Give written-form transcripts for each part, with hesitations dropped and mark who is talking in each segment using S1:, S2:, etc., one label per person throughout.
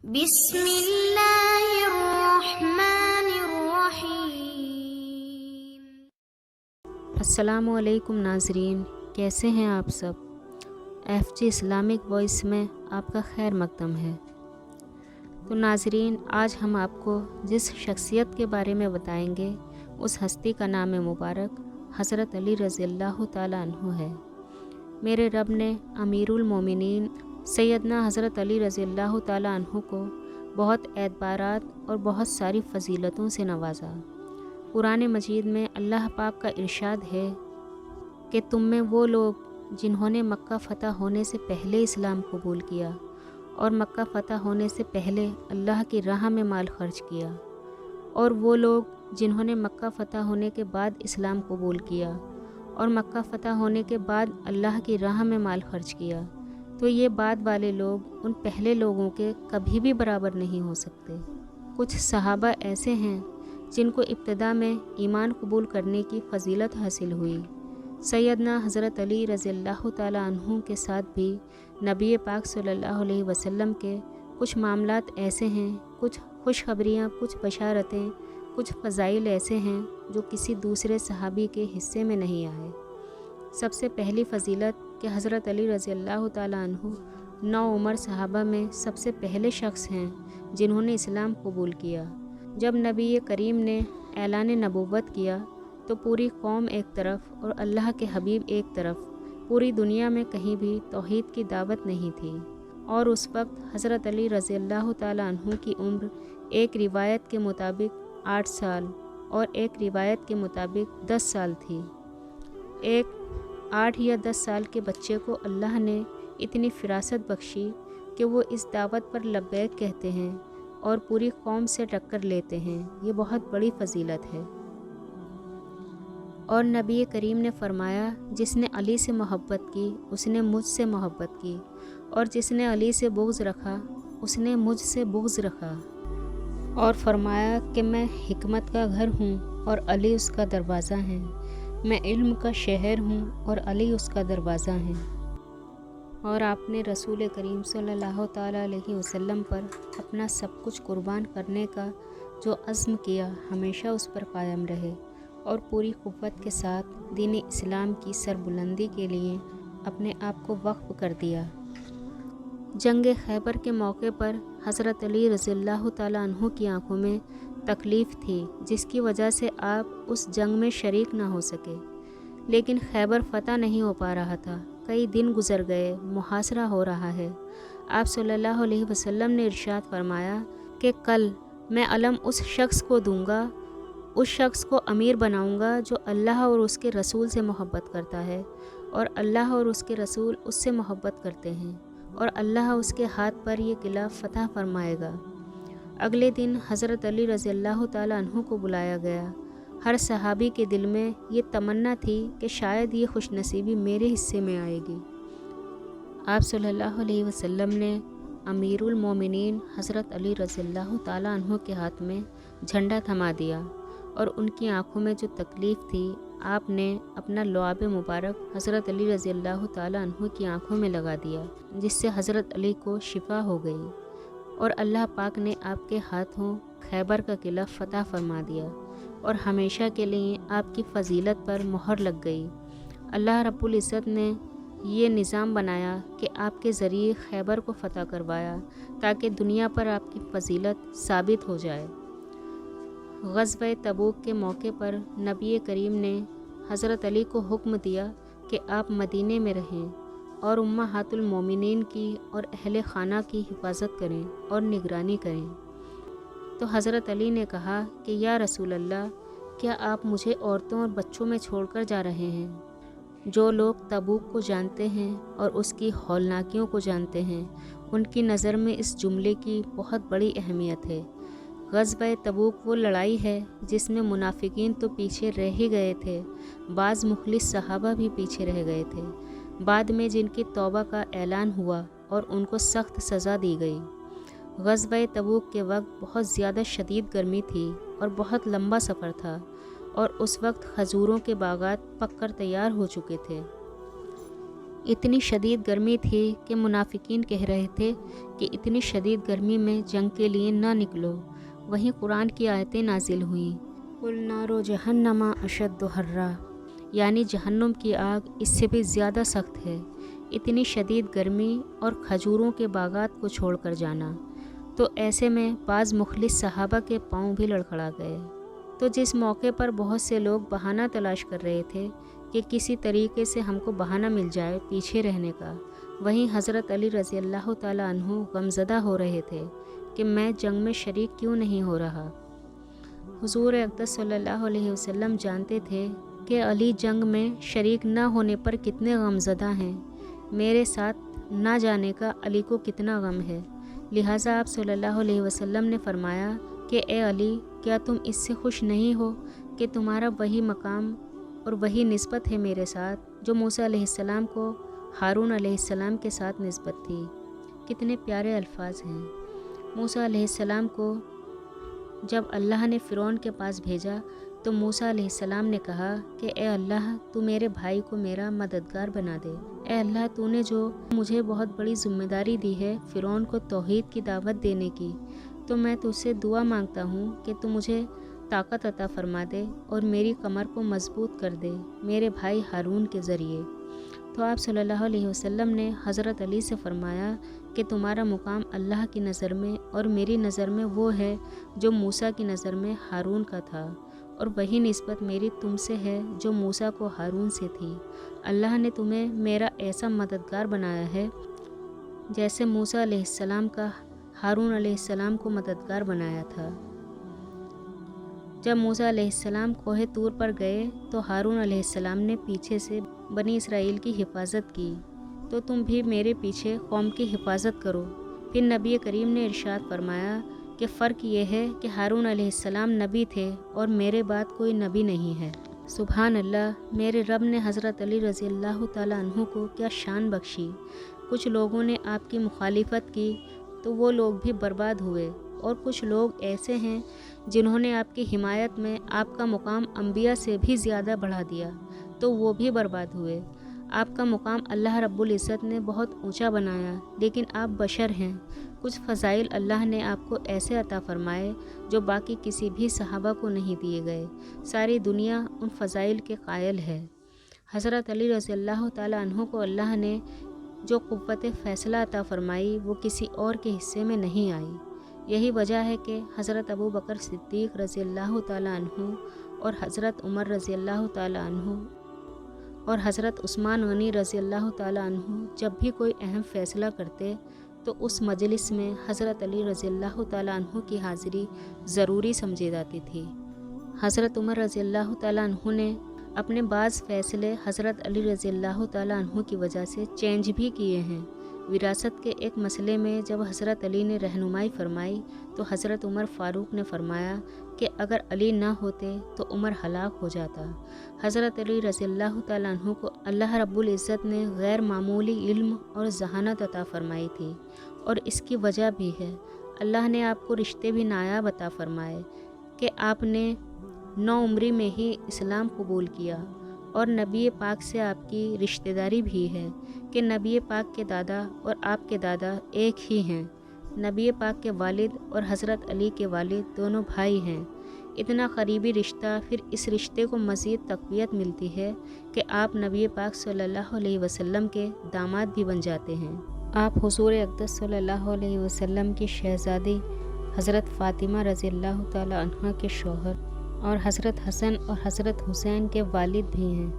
S1: بسم اللہ الرحمن الرحیم۔
S2: السلام علیکم ناظرین، کیسے ہیں آپ سب؟ ایف جی اسلامک وائس میں آپ کا خیر مقدم ہے۔ تو ناظرین، آج ہم آپ کو جس شخصیت کے بارے میں بتائیں گے اس ہستی کا نام مبارک حضرت علی رضی اللہ تعالیٰ عنہ ہے۔ میرے رب نے امیر المومنین سیدنا حضرت علی رضی اللہ تعالیٰ عنہ کو بہت اعتبارات اور بہت ساری فضیلتوں سے نوازا۔ قرآن مجید میں اللہ پاک کا ارشاد ہے کہ تم میں وہ لوگ جنہوں نے مکہ فتح ہونے سے پہلے اسلام قبول کیا اور مکہ فتح ہونے سے پہلے اللہ کی راہ میں مال خرچ کیا، اور وہ لوگ جنہوں نے مکہ فتح ہونے کے بعد اسلام قبول کیا اور مکہ فتح ہونے کے بعد اللہ کی راہ میں مال خرچ کیا، تو یہ بعد والے لوگ ان پہلے لوگوں کے کبھی بھی برابر نہیں ہو سکتے۔ کچھ صحابہ ایسے ہیں جن کو ابتدا میں ایمان قبول کرنے کی فضیلت حاصل ہوئی۔ سیدنا حضرت علی رضی اللہ تعالیٰ عنہ کے ساتھ بھی نبی پاک صلی اللہ علیہ وسلم کے کچھ معاملات ایسے ہیں، کچھ خوشخبریاں، کچھ بشارتیں، کچھ فضائل ایسے ہیں جو کسی دوسرے صحابی کے حصے میں نہیں آئے۔ سب سے پہلی فضیلت کہ حضرت علی رضی اللہ تعالیٰ عنہ 9 عمر صحابہ میں سب سے پہلے شخص ہیں جنہوں نے اسلام قبول کیا۔ جب نبی کریم نے اعلان نبوت کیا تو پوری قوم ایک طرف اور اللہ کے حبیب ایک طرف، پوری دنیا میں کہیں بھی توحید کی دعوت نہیں تھی، اور اس وقت حضرت علی رضی اللہ تعالیٰ عنہ کی عمر ایک روایت کے مطابق 8 سال اور ایک روایت کے مطابق 10 سال تھی۔ ایک 8 یا 10 سال کے بچے کو اللہ نے اتنی فراست بخشی کہ وہ اس دعوت پر لبیک کہتے ہیں اور پوری قوم سے ٹکر لیتے ہیں۔ یہ بہت بڑی فضیلت ہے۔ اور نبی کریم نے فرمایا، جس نے علی سے محبت کی اس نے مجھ سے محبت کی، اور جس نے علی سے بغض رکھا اس نے مجھ سے بغض رکھا، اور فرمایا کہ میں حکمت کا گھر ہوں اور علی اس کا دروازہ ہے، میں علم کا شہر ہوں اور علی اس کا دروازہ ہے۔ اور آپ نے رسول کریم صلی اللہ تعالیٰ علیہ وسلم پر اپنا سب کچھ قربان کرنے کا جو عزم کیا ہمیشہ اس پر قائم رہے، اور پوری قوت کے ساتھ دین اسلام کی سربلندی کے لیے اپنے آپ کو وقف کر دیا۔ جنگ خیبر کے موقع پر حضرت علی رضی اللہ تعالیٰ عنہ کی آنکھوں میں تکلیف تھی، جس کی وجہ سے آپ اس جنگ میں شریک نہ ہو سکے، لیکن خیبر فتح نہیں ہو پا رہا تھا۔ کئی دن گزر گئے، محاصرہ ہو رہا ہے۔ آپ صلی اللہ علیہ وسلم نے ارشاد فرمایا کہ کل میں علم اس شخص کو دوں گا، اس شخص کو امیر بناؤں گا جو اللہ اور اس کے رسول سے محبت کرتا ہے، اور اللہ اور اس کے رسول اس سے محبت کرتے ہیں، اور اللہ اس کے ہاتھ پر یہ قلعہ فتح فرمائے گا۔ اگلے دن حضرت علی رضی اللہ تعالیٰ عنہ کو بلایا گیا۔ ہر صحابی کے دل میں یہ تمنا تھی کہ شاید یہ خوش نصیبی میرے حصے میں آئے گی۔ آپ صلی اللہ علیہ وسلم نے امیر المومنین حضرت علی رضی اللہ تعالیٰ عنہ کے ہاتھ میں جھنڈا تھما دیا، اور ان کی آنکھوں میں جو تکلیف تھی آپ نے اپنا لعاب مبارک حضرت علی رضی اللہ تعالیٰ عنہ کی آنکھوں میں لگا دیا، جس سے حضرت علی کو شفا ہو گئی، اور اللہ پاک نے آپ کے ہاتھوں خیبر کا قلعہ فتح فرما دیا، اور ہمیشہ کے لیے آپ کی فضیلت پر مہر لگ گئی۔ اللہ رب العزت نے یہ نظام بنایا کہ آپ کے ذریعے خیبر کو فتح کروایا تاکہ دنیا پر آپ کی فضیلت ثابت ہو جائے۔ غزوہ تبوک کے موقع پر نبی کریم نے حضرت علی کو حکم دیا کہ آپ مدینے میں رہیں اور امہات المومنین کی اور اہل خانہ کی حفاظت کریں اور نگرانی کریں۔ تو حضرت علی نے کہا کہ یا رسول اللہ، کیا آپ مجھے عورتوں اور بچوں میں چھوڑ کر جا رہے ہیں؟ جو لوگ تبوک کو جانتے ہیں اور اس کی ہولناکیوں کو جانتے ہیں، ان کی نظر میں اس جملے کی بہت بڑی اہمیت ہے۔ غزوہ تبوک وہ لڑائی ہے جس میں منافقین تو پیچھے رہ ہی گئے تھے، بعض مخلص صحابہ بھی پیچھے رہ گئے تھے، بعد میں جن کی توبہ کا اعلان ہوا اور ان کو سخت سزا دی گئی۔ غزوہ تبوک کے وقت بہت زیادہ شدید گرمی تھی اور بہت لمبا سفر تھا، اور اس وقت کھجوروں کے باغات پک کر تیار ہو چکے تھے۔ اتنی شدید گرمی تھی کہ منافقین کہہ رہے تھے کہ اتنی شدید گرمی میں جنگ کے لیے نہ نکلو۔ وہیں قرآن کی آیتیں نازل ہوئیں، قُلْ نَارُ جَهَنَّمَ أَشَدُّ حَرًّا، یعنی جہنم کی آگ اس سے بھی زیادہ سخت ہے۔ اتنی شدید گرمی اور کھجوروں کے باغات کو چھوڑ کر جانا، تو ایسے میں بعض مخلص صحابہ کے پاؤں بھی لڑکھڑا گئے۔ تو جس موقع پر بہت سے لوگ بہانہ تلاش کر رہے تھے کہ کسی طریقے سے ہم کو بہانہ مل جائے پیچھے رہنے کا، وہیں حضرت علی رضی اللہ تعالیٰ عنہ غمزدہ ہو رہے تھے کہ میں جنگ میں شریک کیوں نہیں ہو رہا۔ حضور اقدس صلی اللہ علیہ وسلم جانتے تھے کہ علی جنگ میں شریک نہ ہونے پر کتنے غمزدہ ہیں، میرے ساتھ نہ جانے کا علی کو کتنا غم ہے۔ لہٰذا آپ صلی اللہ علیہ وسلم نے فرمایا کہ اے علی، کیا تم اس سے خوش نہیں ہو کہ تمہارا وہی مقام اور وہی نسبت ہے میرے ساتھ جو موسیٰ علیہ السلام کو ہارون علیہ السلام کے ساتھ نسبت تھی۔ کتنے پیارے الفاظ ہیں۔ موسیٰ علیہ السلام کو جب اللہ نے فرعون کے پاس بھیجا تو موسیٰ علیہ السلام نے کہا کہ اے اللہ، تو میرے بھائی کو میرا مددگار بنا دے۔ اے اللہ، تو نے جو مجھے بہت بڑی ذمہ داری دی ہے فرعون کو توحید کی دعوت دینے کی، تو میں تجھ سے دعا مانگتا ہوں کہ تو مجھے طاقت عطا فرما دے اور میری کمر کو مضبوط کر دے میرے بھائی ہارون کے ذریعے۔ تو آپ صلی اللہ علیہ وسلم نے حضرت علی سے فرمایا کہ تمہارا مقام اللہ کی نظر میں اور میری نظر میں وہ ہے جو موسیٰ کی نظر میں ہارون کا تھا، اور وہی نسبت میری تم سے ہے جو موسیٰ کو ہارون سے تھی۔ اللہ نے تمہیں میرا ایسا مددگار بنایا ہے جیسے موسیٰ علیہ السلام کا ہارون علیہ السلام کو مددگار بنایا تھا۔ جب موسیٰ علیہ السلام کوہ طور پر گئے تو ہارون علیہ السلام نے پیچھے سے بنی اسرائیل کی حفاظت کی، تو تم بھی میرے پیچھے قوم کی حفاظت کرو۔ پھر نبی کریم نے ارشاد فرمایا کہ فرق یہ ہے کہ ہارون علیہ السلام نبی تھے اور میرے بعد کوئی نبی نہیں ہے۔ سبحان اللہ، میرے رب نے حضرت علی رضی اللہ تعالیٰ عنہ کو کیا شان بخشی۔ کچھ لوگوں نے آپ کی مخالفت کی تو وہ لوگ بھی برباد ہوئے، اور کچھ لوگ ایسے ہیں جنہوں نے آپ کی حمایت میں آپ کا مقام انبیاء سے بھی زیادہ بڑھا دیا تو وہ بھی برباد ہوئے۔ آپ کا مقام اللہ رب العزت نے بہت اونچا بنایا، لیکن آپ بشر ہیں۔ کچھ فضائل اللہ نے آپ کو ایسے عطا فرمائے جو باقی کسی بھی صحابہ کو نہیں دیے گئے۔ ساری دنیا ان فضائل کے قائل ہے۔ حضرت علی رضی اللہ تعالیٰ عنہ کو اللہ نے جو قوت فیصلہ عطا فرمائی وہ کسی اور کے حصے میں نہیں آئی۔ یہی وجہ ہے کہ حضرت ابو بکر صدیق رضی اللہ تعالیٰ عنہ اور حضرت عمر رضی اللہ تعالیٰ عنہ اور حضرت عثمان غنی رضی اللہ تعالیٰ عنہ جب بھی کوئی اہم فیصلہ کرتے تو اس مجلس میں حضرت علی رضی اللہ تعالیٰ عنہ کی حاضری ضروری سمجھی جاتی تھی۔ حضرت عمر رضی اللہ تعالیٰ عنہ نے اپنے بعض فیصلے حضرت علی رضی اللہ تعالیٰ عنہ کی وجہ سے چینج بھی کیے ہیں۔ وراثت کے ایک مسئلے میں جب حضرت علی نے رہنمائی فرمائی تو حضرت عمر فاروق نے فرمایا کہ اگر علی نہ ہوتے تو عمر ہلاک ہو جاتا۔ حضرت علی رضی اللہ تعالیٰ عنہ کو اللہ رب العزت نے غیر معمولی علم اور ذہانت عطا فرمائی تھی، اور اس کی وجہ بھی ہے اللہ نے آپ کو رشتے بھی نایاب عطا فرمائے کہ آپ نے 9 عمری میں ہی اسلام قبول کیا، اور نبی پاک سے آپ کی رشتہ داری بھی ہے کہ نبی پاک کے دادا اور آپ کے دادا ایک ہی ہیں۔ نبی پاک کے والد اور حضرت علی کے والد دونوں بھائی ہیں۔ اتنا قریبی رشتہ، پھر اس رشتے کو مزید تقویت ملتی ہے کہ آپ نبی پاک صلی اللہ علیہ وسلم کے داماد بھی بن جاتے ہیں۔ آپ حضور اقدس صلی اللہ علیہ وسلم کی شہزادی حضرت فاطمہ رضی اللہ تعالیٰ عنہ کے شوہر اور حضرت حسن اور حضرت حسین کے والد بھی ہیں۔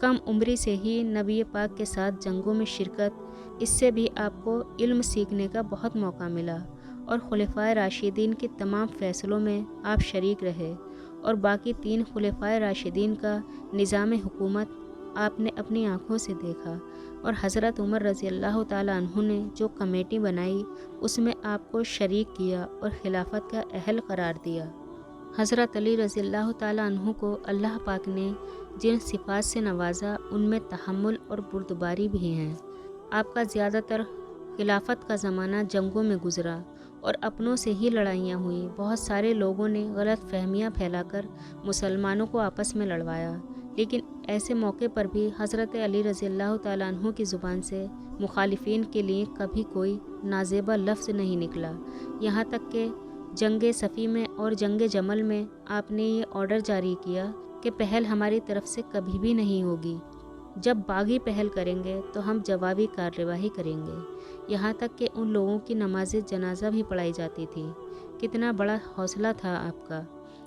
S2: کم عمری سے ہی نبی پاک کے ساتھ جنگوں میں شرکت، اس سے بھی آپ کو علم سیکھنے کا بہت موقع ملا، اور خلفائے راشدین کے تمام فیصلوں میں آپ شریک رہے، اور باقی 3 خلفائے راشدین کا نظام حکومت آپ نے اپنی آنکھوں سے دیکھا، اور حضرت عمر رضی اللہ تعالیٰ عنہ نے جو کمیٹی بنائی اس میں آپ کو شریک کیا اور خلافت کا اہل قرار دیا۔ حضرت علی رضی اللہ تعالیٰ عنہ کو اللہ پاک نے جن صفات سے نوازا ان میں تحمل اور بردباری بھی ہیں۔ آپ کا زیادہ تر خلافت کا زمانہ جنگوں میں گزرا اور اپنوں سے ہی لڑائیاں ہوئیں۔ بہت سارے لوگوں نے غلط فہمیاں پھیلا کر مسلمانوں کو آپس میں لڑوایا، لیکن ایسے موقع پر بھی حضرت علی رضی اللہ تعالیٰ عنہ کی زبان سے مخالفین کے لیے کبھی کوئی نازیبا لفظ نہیں نکلا، یہاں تک کہ جنگ صفی میں اور جنگ جمل میں آپ نے یہ آرڈر جاری کیا کہ پہل ہماری طرف سے کبھی بھی نہیں ہوگی، جب باغی پہل کریں گے تو ہم جوابی کارروائی کریں گے۔ یہاں تک کہ ان لوگوں کی نماز جنازہ بھی پڑھائی جاتی تھی۔ کتنا بڑا حوصلہ تھا آپ کا۔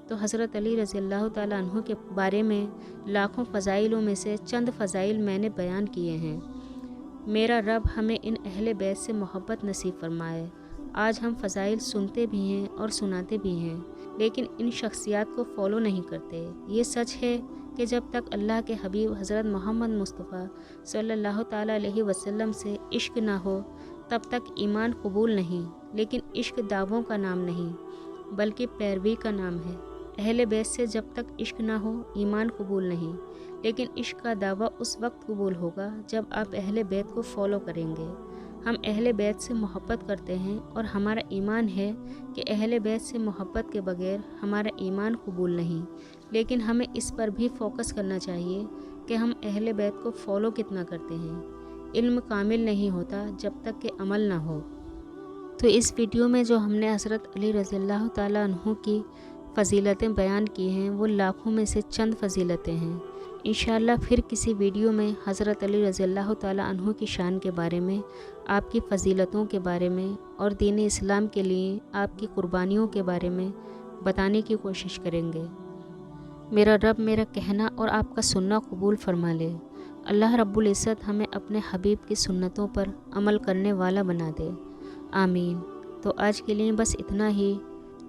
S2: تو حضرت علی رضی اللہ تعالیٰ عنہ کے بارے میں لاکھوں فضائلوں میں سے چند فضائل میں نے بیان کیے ہیں۔ میرا رب ہمیں ان اہل بیت سے محبت نصیب فرمائے۔ آج ہم فضائل سنتے بھی ہیں اور سناتے بھی ہیں، لیکن ان شخصیات کو فالو نہیں کرتے۔ یہ سچ ہے کہ جب تک اللہ کے حبیب حضرت محمد مصطفیٰ صلی اللہ تعالیٰ علیہ وسلم سے عشق نہ ہو تب تک ایمان قبول نہیں، لیکن عشق دعووں کا نام نہیں بلکہ پیروی کا نام ہے۔ اہل بیت سے جب تک عشق نہ ہو ایمان قبول نہیں، لیکن عشق کا دعویٰ اس وقت قبول ہوگا جب آپ اہل بیت کو فالو کریں گے۔ ہم اہل بیت سے محبت کرتے ہیں اور ہمارا ایمان ہے کہ اہل بیت سے محبت کے بغیر ہمارا ایمان قبول نہیں، لیکن ہمیں اس پر بھی فوکس کرنا چاہیے کہ ہم اہل بیت کو فالو کتنا کرتے ہیں۔ علم کامل نہیں ہوتا جب تک کہ عمل نہ ہو۔ تو اس ویڈیو میں جو ہم نے حضرت علی رضی اللہ تعالیٰ عنہ کی فضیلتیں بیان کی ہیں وہ لاکھوں میں سے چند فضیلتیں ہیں۔ انشاءاللہ پھر کسی ویڈیو میں حضرت علی رضی اللہ تعالیٰ عنہ کی شان کے بارے میں، آپ کی فضیلتوں کے بارے میں اور دین اسلام کے لیے آپ کی قربانیوں کے بارے میں بتانے کی کوشش کریں گے۔ میرا رب میرا کہنا اور آپ کا سننا قبول فرما لے۔ اللہ رب العزت ہمیں اپنے حبیب کی سنتوں پر عمل کرنے والا بنا دے، آمین۔ تو آج کے لیے بس اتنا ہی،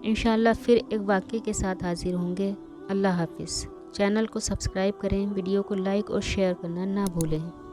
S2: انشاءاللہ پھر ایک واقعے کے ساتھ حاضر ہوں گے۔ اللہ حافظ۔ چینل کو سبسکرائب کریں، ویڈیو کو لائک اور شیئر کرنا نہ بھولیں۔